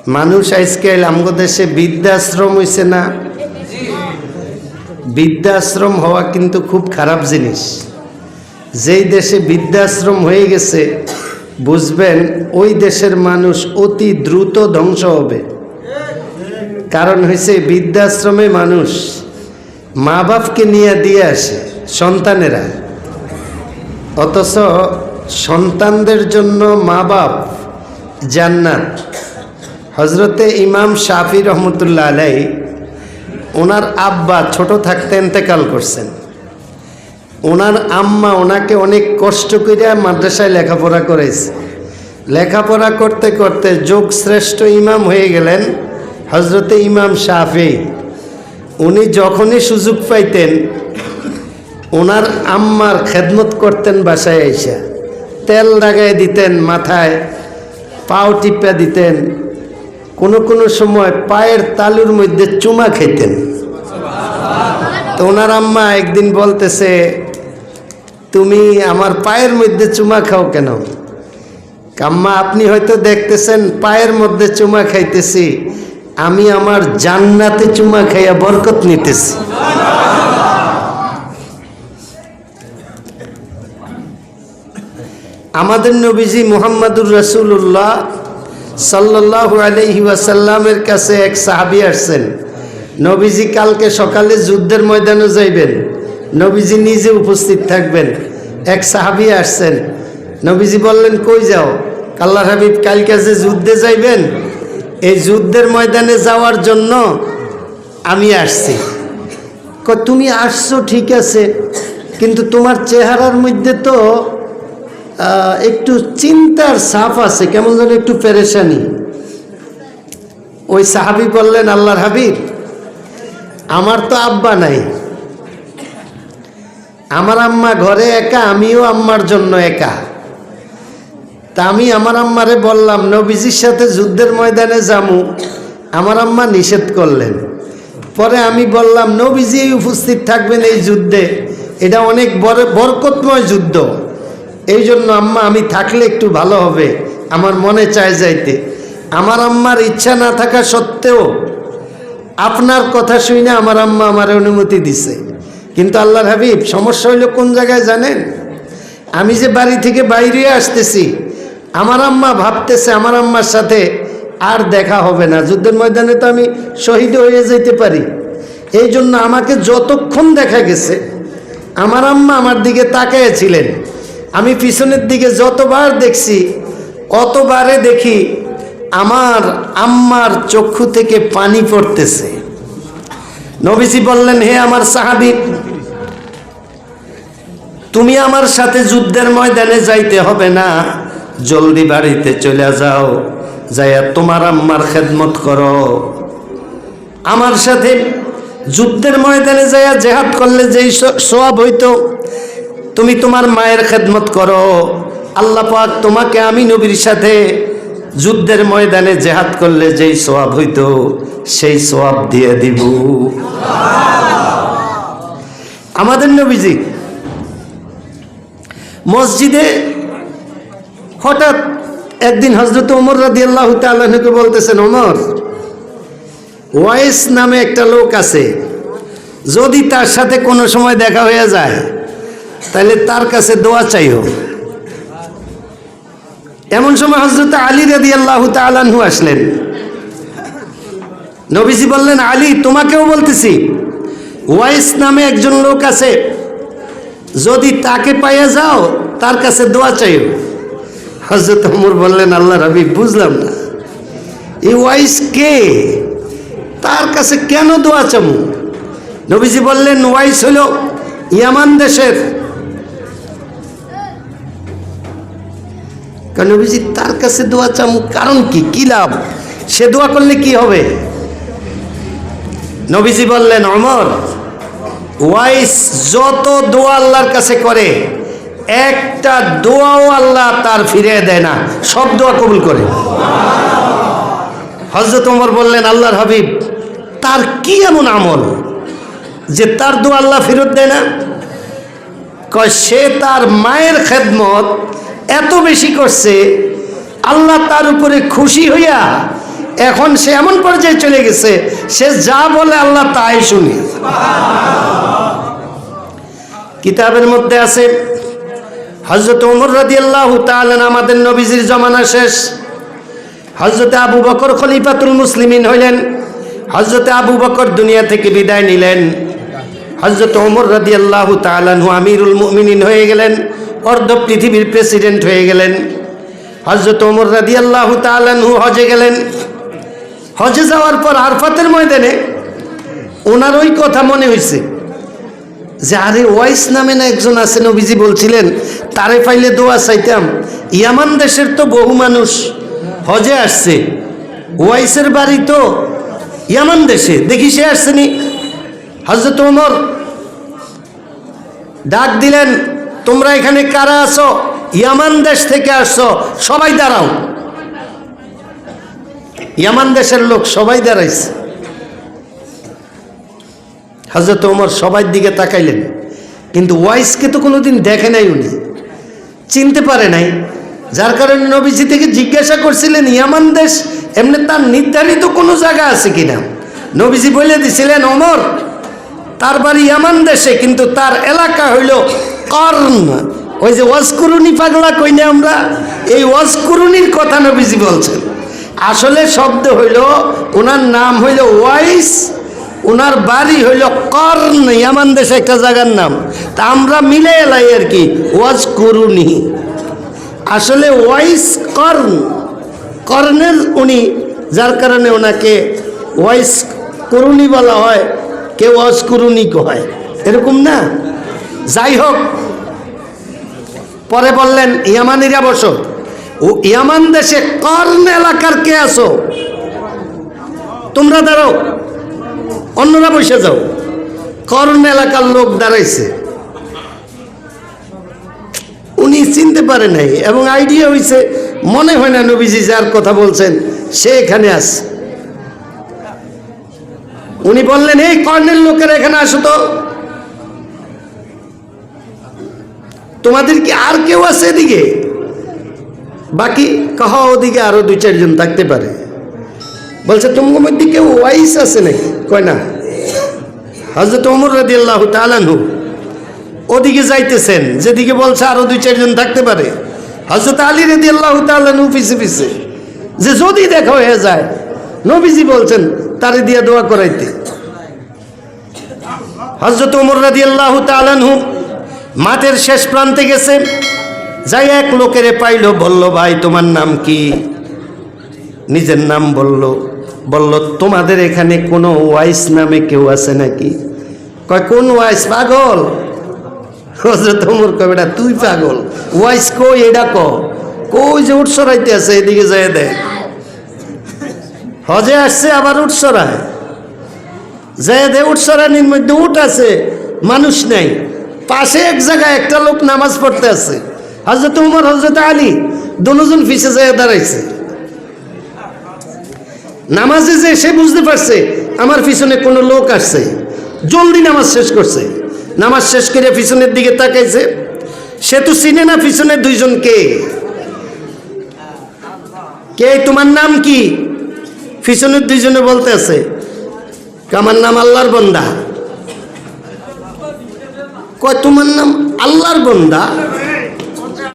মানুষ আজকাল আমগো দেশে বৃদ্ধাশ্রম হইছে না? বৃদ্ধাশ্রম হওয়া কিন্তু খুব খারাপ জিনিস। যেই দেশে বৃদ্ধাশ্রম হয়ে গেছে বুঝবেন ওই দেশের মানুষ অতি দ্রুত ধ্বংস হবে। কারণ হয়েছে বৃদ্ধাশ্রমে মানুষ মা বাপকে নিয়ে দিয়ে আসে সন্তানেরা, অথচ সন্তানদের জন্য মা বাপ জান্নাত। হজরতে ইমাম শাফি রহমতুল্লাহ আলাই ওনার আব্বা ছোট থাকতে ইন্তেকাল করছেন। ওনার আম্মা ওনাকে অনেক কষ্ট করে মাদ্রাসায় লেখাপড়া করেছে। লেখাপড়া করতে করতে যোগ শ্রেষ্ঠ ইমাম হয়ে গেলেন হজরতে ইমাম শাফি। উনি যখনই সুযোগ পাইতেন ওনার আম্মার খেদমত করতেন, বাসায় আইসা তেল লাগাই দিতেন, মাথায় পাও টিপা দিতেন, কোনো কোনো সময় পায়ের তালুর মধ্যে চুমা খেতেন। তো ওনার আম্মা একদিন বলতেছে, তুমি আমার পায়ের মধ্যে চুমা খাও কেন? আম্মা, আপনি হয়তো দেখতেছেন পায়ের মধ্যে চুমা খাইতেছি, আমি আমার জান্নাতে চুমা খাইয়া বরকত নিতেছি। আমাদের নবীজি মুহাম্মদুর রাসূলুল্লাহ সাল্লাল্লাহু আলাইহি ওয়াসাল্লামের কাছে এক সাহাবী আসছেন। নবীজি কালকে সকালে যুদ্ধের ময়দানে যাইবেন, নবীজি নিজে উপস্থিত থাকবেন। এক সাহাবী আসছেন, নবীজি বললেন, কই যাও? আল্লাহর হাবিব, কালকে যে যুদ্ধে যাইবেন এই যুদ্ধের ময়দানে যাওয়ার জন্য আমি আসছি। তুমি আসছো ঠিক আছে, কিন্তু তোমার চেহারার মধ্যে তো একটু চিন্তার ছাপ আছে, কেমন যেন একটু পেরেশানি। ওই সাহাবী বললেন, আল্লাহর হাবিব, আমার তো আব্বা নাই, আমার আম্মা ঘরে একা, আমিও আম্মার জন্য একা। তা আমি আমার আম্মারে বললাম নবীজির সাথে যুদ্ধের ময়দানে যামু, আমার আম্মা নিষেধ করলেন। পরে আমি বললাম নবীজি উপস্থিত থাকবেন এই যুদ্ধে, এটা অনেক বরকতময় যুদ্ধ, এই জন্য আম্মা আমি থাকলে একটু ভালো হবে, আমার মনে চায় যাইতে। আমার আম্মার ইচ্ছা না থাকা সত্ত্বেও আপনার কথা শুনে আমার আম্মা আমার অনুমতি দিছে। কিন্তু আল্লাহর হাবিব, সমস্যা হইল কোন জায়গায় জানেন? আমি যে বাড়ি থেকে বাইরে আসতেছি, আমার আম্মা ভাবতেছে আমার আম্মার সাথে আর দেখা হবে না, যুদ্ধের ময়দানে তো আমি শহীদ হয়ে যেতে পারি। এই জন্য আমাকে যতক্ষণ দেখা গেছে আমার আম্মা আমার দিকে তাকাইছিলেন। আমি পিছনের দিকে যতবার দেখছি অতবারে দেখি আমার আম্মার চক্ষু থেকে পানি পড়তেছে। নবীজি বললেন, হে আমার সাহাবী, তুমি আমার সাথে যুদ্ধের ময়দানে যাইতে হবে না, জলদি বাড়িতে চলে যাও, যাইয়া তোমার আম্মার খেদমত করো। আমার সাথে যুদ্ধের ময়দানে যাইয়া জেহাদ করলে যেই সওয়াব হইতো, তুমি তোমার মায়ের খেদমত করো, আল্লাহ পাক তোমাকে আমি নবীর সাথে যুদ্ধের ময়দানে জেহাদ করলে যেই সওয়াব হইতো সেই সওয়াব দিয়ে দিব। আমাদের নবীজি মসজিদে হঠাৎ একদিন হযরত ওমর রাদিয়াল্লাহু তাআলা আনহুকে বলতেছেন, ওমর, ওয়াইস নামে একটা লোক আছে, যদি তার সাথে কোনো সময় দেখা হয়ে যায় তাহলে তার কাছে দোয়া চাইও। এমন সময় হযরত আলী রাদিয়াল্লাহু তাআলা আনহু আসলেন। নবীজি বললেন, আলী, তোমাকেও বলতেছি, ওয়াইস নামে একজন লোক আছে, যদি তাকে পাইয়া যাও তার কাছে দোয়া চাইও। হযরত ওমর বললেন, আল্লাহর হাবিব, বুঝলাম না, এই ওয়াইস কে? তার কাছে কেন দোয়া চামু? নবীজি বললেন, ওয়াইস হলো ইয়ামান দেশের। নবীজি, তার কাছে দোয়া চামু কারণ কি? কি লাভ? সে দোয়া করলে কি হবে? নবীজি বললেন, ওমর, ওয়াইস যত দোয়া আল্লাহর কাছে করে একটা দোয়াও আল্লাহ তার ফিরিয়ে দেয় না, সব দোয়া কবুল করে। হযরত ওমর বললেন, আল্লাহর হাবিব, তার কি এমন আমল যে তার দোয়া আল্লাহ ফেরত দেয় না? কয়, সে তার মায়ের খেদমত এত বেশি করছে, আল্লাহ তার উপরে খুশি হইয়া এখন সে এমন পর্যায়ে চলে গেছে, সে যা বলে আল্লাহ তাই শুনে। কিতাবের মধ্যে আছে হযরত ওমর রাদিয়াল্লাহু তাআলা, আমাদের নবীজির জমানা শেষ, হযরত আবু বকর খলিফাতুল মুসলিমিন হইলেন। হযরত আবু বকর দুনিয়া থেকে বিদায় নিলেন, হযরত ওমর রাদিয়াল্লাহু তাআলা আনহু আমিরুল মুমিনিন হয়ে গেলেন, অর্ধ পৃথিবীর প্রেসিডেন্ট হয়ে গেলেন। হযরত ওমর রাদিয়াল্লাহু তাআলা আনহু হজে গেলেন। হজে যাওয়ার পর আরফাতের ময়দানে ওনার ওই কথা মনে হয়েছে যে আরে ওয়াইস নামে না একজন আছে, নবীজি বলছিলেন তারে পাইলে দোয়া চাইতাম। ইয়ামান দেশের তো বহু মানুষ হজে আসছে, ওয়াইসের বাড়ি তো ইয়ামান দেশে, দেখি সে আসছেনি। হযরত ওমর ডাক দিলেন, তোমরা এখানে কারা আছো? ইয়ামান দেশ থেকে আসছো, সবাই দাঁড়াও। ইয়ামান দেশের লোক সবাই দাঁড়াইছে। হযরত ওমর সবার দিকে তাকাইলেন, কিন্তু ওয়াইসকে তো কোনোদিন দেখে নাই, উনি চিনতে পারে নাই। যার কারণে নবীজি থেকে জিজ্ঞাসা করছিলেন ইয়ামান দেশ এমনি তার নির্ধারিত কোনো জায়গা আছে কিনা। নবীজি বলে দিছিলেন ওমর তার বাড়ি ইয়ামান দেশে, কিন্তু তার এলাকা হইল কর্ন। ওই যে ওয়াজকুরুনি পাগলা কই না আমরা, এই ওয়াজকুরুনির কথা নবীজি বলছেন। আসলে শব্দ হইল, ওনার নাম হইল ওয়াইস, ওনার বাড়ি হইল কর্ন, ইয়ামান দেশে একটা জায়গার নাম। তা আমরা মিলে এলাই আর কি, ওয়াজকুরুনি। আসলে ওয়াইস কর্ন, কর্নের উনি, যার কারণে ওনাকে ওয়াইস কুরুনি বলা হয়, কেউ ওয়াজকুরুনি হয়, এরকম না। যাই হোক, পরে বললেন ইয়ামানিরা বসো। ও ইয়ামান দেশে কর্ন এলাকার কে আছো? তোমরা দাঁড়াও, অন্যরা বসে যাও। কর্ন এলাকার লোক দাঁড়াইছে, উনি চিনতে পারে নাই এবং আইডিয়া হয়েছে মনে হয় না নবীজি যার কথা বলছেন সে এখানে আছে। উনি বললেন এই কর্ণের লোকেরা এখানে আসো তো, তোমাদের কি আর কেউ আছে এদিকে? বাকি কহ ওদিকে আরো 2-4 জন থাকতে পারে। বলছে তোমার মধ্যে কেউ ওয়াইস আছে নাকি? কয় না। হযরত ওমর রাদিয়াল্লাহু তাআলা আনহু ওদিকে যাইতেছেন, যেদিকে বলছে আরো 2-4 জন থাকতে পারে। হযরত আলী রাদিয়াল্লাহু তাআলা আনহু পিছে পিছে, যে যদি দেখা হয়ে যায় নবীজি বলছেন তারে দিয়া দোয়া করাইতে। হযরত ওমর রাদিয়াল্লাহু তাআলা আনহু মাঠের শেষ প্রান্তে গেছে, যাই এক লোকেরে পাইল, বলল ভাই তোমার নাম কি? নিজের নাম বলল। বলল তোমাদের এখানে কোনো ওয়াইস নামে কেউ আছে নাকি? কয় কোন ওয়াইস? পাগল। হযরত ওমর কয় বেটা তুই পাগল, ওয়াইস কই এটা কই যে উঠ সরাইতে আছে, এদিকে যায় দেখ। হজে আসছে আবার উঠ সরায়, যায় দে উঠ সরানির মধ্যে উঠ আছে, মানুষ নাই। পাশে এক জায়গায় একটা লোক নামাজ পড়তে আছে, হযরত ওমর হযরত আলী দুজন পিছে যায় দাঁড়াইছে। নামাজে যে সে বুঝতে পারছে আমার পিছনে কোনো লোক আসছে, জলদি নামাজ শেষ করছে। নামাজ শেষ করে পিছনের দিকে তাকাইছে, সে তো চিনে না পিছনে 2 জন কে। কে তোমার নাম কি? পিছনের 2 জনে বলতে আছে আমার নাম আল্লাহর বান্দা। কয় তোমার নাম আল্লাহর বান্দা?